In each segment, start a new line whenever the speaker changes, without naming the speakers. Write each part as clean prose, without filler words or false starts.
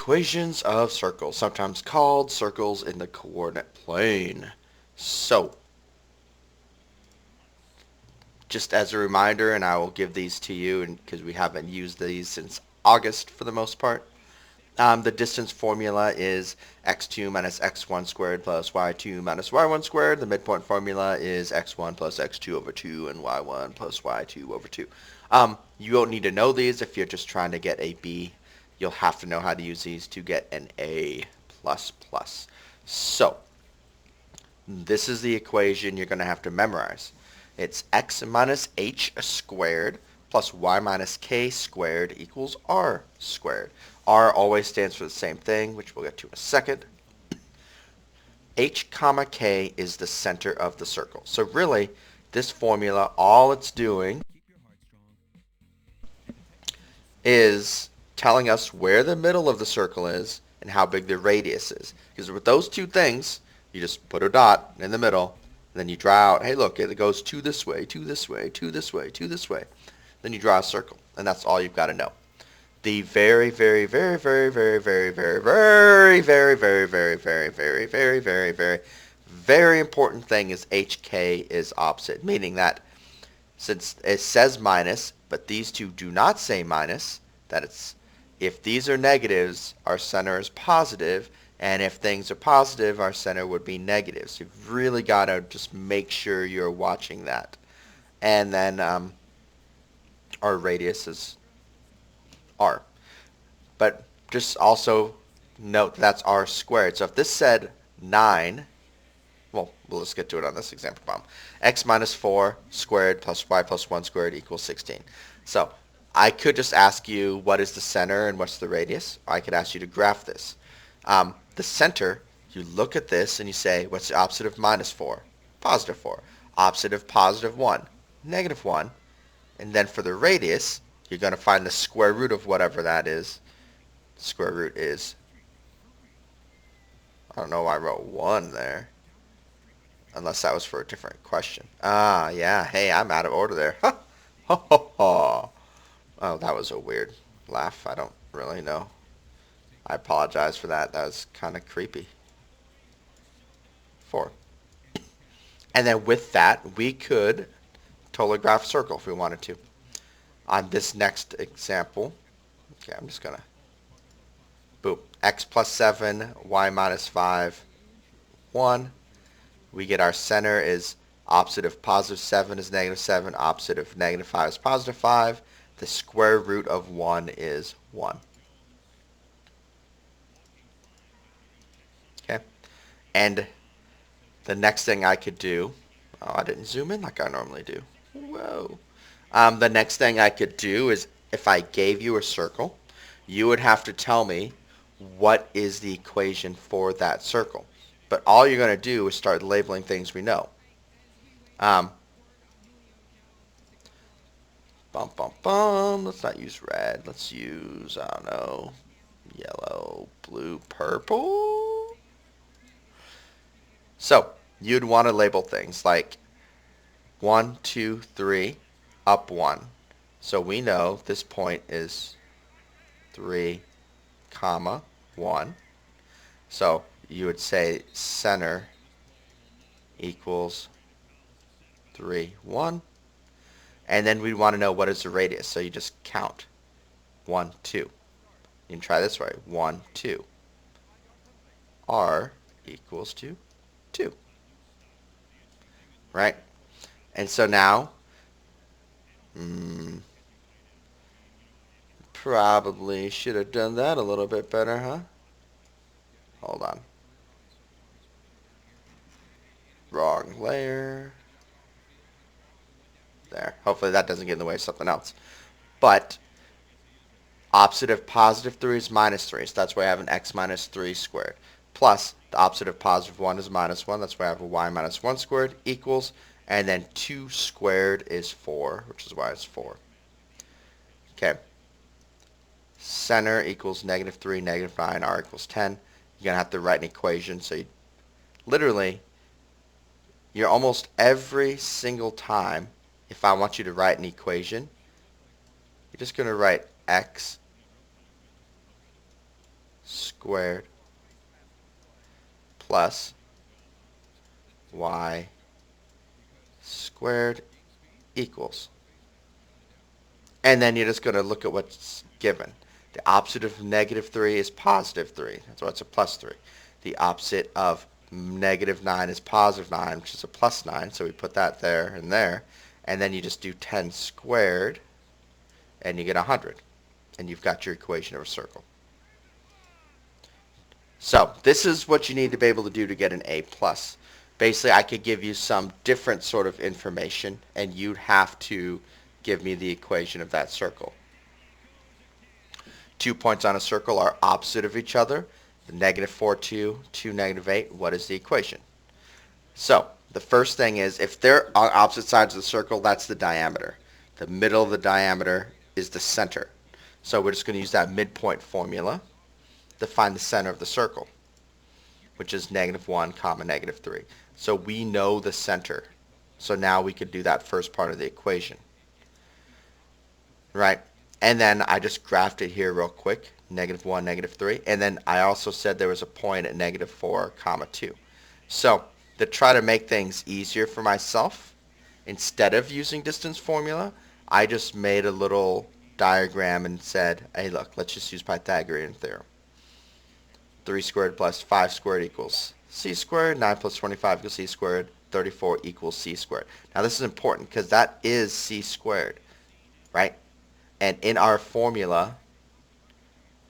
Equations of circles, sometimes called circles in the coordinate plane. So, just as a reminder, and I will give these to you because we haven't used these since August for the most part. The distance formula is x2 minus x1 squared plus y2 minus y1 squared. The midpoint formula is x1 plus x2 over 2 and y1 plus y2 over 2. You don't need to know these if you're just trying to get a B. You'll have to know how to use these to get an A++. So, this is the equation you're going to have to memorize. It's x minus h squared plus y minus k squared equals r squared. R always stands for the same thing, which we'll get to in a second. H comma k is the center of the circle. So really, this formula, all it's doing is telling us where the middle of the circle is and how big the radius is. Because with those two things, you just put a dot in the middle, and then you draw out, hey look, it goes two this way, two this way, two this way, two this way. Then you draw a circle, and that's all you've got to know. The very, very, very, very, very, very, very, very, very, very, very, very, very, very, very, very, very important thing is HK is opposite, meaning that since it says minus, but these two do not say minus, that it's if these are negatives, our center is positive, and if things are positive, our center would be negative. So you've really got to just make sure you're watching that. And then our radius is r. But just also note that's r squared. So if this said 9, well, let's get to it on this example problem. X minus 4 squared plus y plus 1 squared equals 16. So I could just ask you what is the center and what's the radius. I could ask you to graph this. The center, you look at this and you say, what's the opposite of minus 4? Positive 4. Opposite of positive 1? Negative 1. And then for the radius, you're going to find the square root of whatever that is. Square root is, I don't know why I wrote 1 there. Unless that was for a different question. Ah, yeah. Hey, I'm out of order there. Ha! Ho, ho, ho. Oh, that was a weird laugh. I don't really know. I apologize for that. That was kind of creepy. 4. And then with that, we could totally graph a circle if we wanted to. On this next example, okay, I'm just going to, boom, x plus 7, y minus 5, 1. We get our center is opposite of positive 7 is negative 7, opposite of negative 5 is positive 5. The square root of 1 is 1. Okay, and the next thing I could do, oh, I didn't zoom in like I normally do. Whoa. The next thing I could do is if I gave you a circle, you would have to tell me what is the equation for that circle. But all you're going to do is start labeling things we know. Bum, bum, bum. Let's not use red. Let's use, I don't know, yellow, blue, purple. So you'd want to label things like 1, 2, 3, up 1. So we know this point is 3, comma, 1. So you would say center equals 3, 1. And then we'd want to know what is the radius. So you just count 1, 2. You can try this way. 1, 2. R equals to 2. Right? And so now, probably should have done that a little bit better, huh? Hold on. Wrong layer. There. Hopefully that doesn't get in the way of something else. But opposite of positive 3 is minus 3. So that's why I have an x minus 3 squared. Plus, the opposite of positive 1 is minus 1. That's why I have a y minus 1 squared equals. And then 2 squared is 4, which is why it's 4. Okay. Center equals negative 3, negative 9, r equals 10. You're going to have to write an equation. So you literally, you're almost every single time, if I want you to write an equation, you're just going to write x squared plus y squared equals. And then you're just going to look at what's given. The opposite of negative 3 is positive 3. That's why it's a plus 3. The opposite of negative 9 is positive 9, which is a plus 9. So we put that there and there. And then you just do 10 squared, and you get 100. And you've got your equation of a circle. So this is what you need to be able to do to get an A+. Basically, I could give you some different sort of information, and you'd have to give me the equation of that circle. 2 points on a circle are opposite of each other. The negative 4, 2, 2, negative 8. What is the equation? So the first thing is, if they're on opposite sides of the circle, that's the diameter. The middle of the diameter is the center. So we're just going to use that midpoint formula to find the center of the circle, which is negative 1 comma negative 3. So we know the center. So now we could do that first part of the equation. Right? And then I just graphed it here real quick. Negative 1, negative 3. And then I also said there was a point at negative 4 comma 2. So to try to make things easier for myself, instead of using distance formula, I just made a little diagram and said, hey look, let's just use Pythagorean theorem. 3 squared plus 5 squared equals c squared. 9 plus 25 equals c squared. 34 equals c squared. Now this is important because that is c squared, right? And in our formula,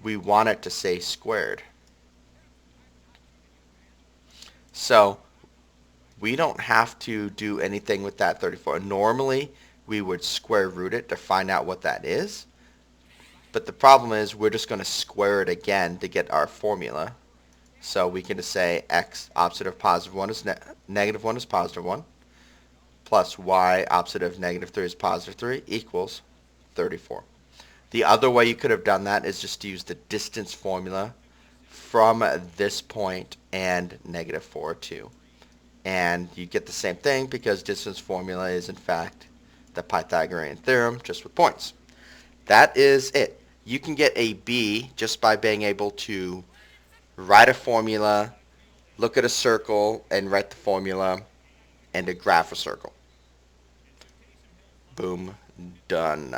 we want it to say squared. So we don't have to do anything with that 34. Normally, we would square root it to find out what that is. But the problem is we're just going to square it again to get our formula. So we can just say x opposite of positive 1 is negative 1 is positive 1 plus y opposite of negative 3 is positive 3 equals 34. The other way you could have done that is just to use the distance formula from this point and negative 4, 2. And you get the same thing because distance formula is in fact the Pythagorean theorem just with points. That is it. You can get a B just by being able to write a formula, look at a circle and write the formula, and to graph a circle. Boom, done.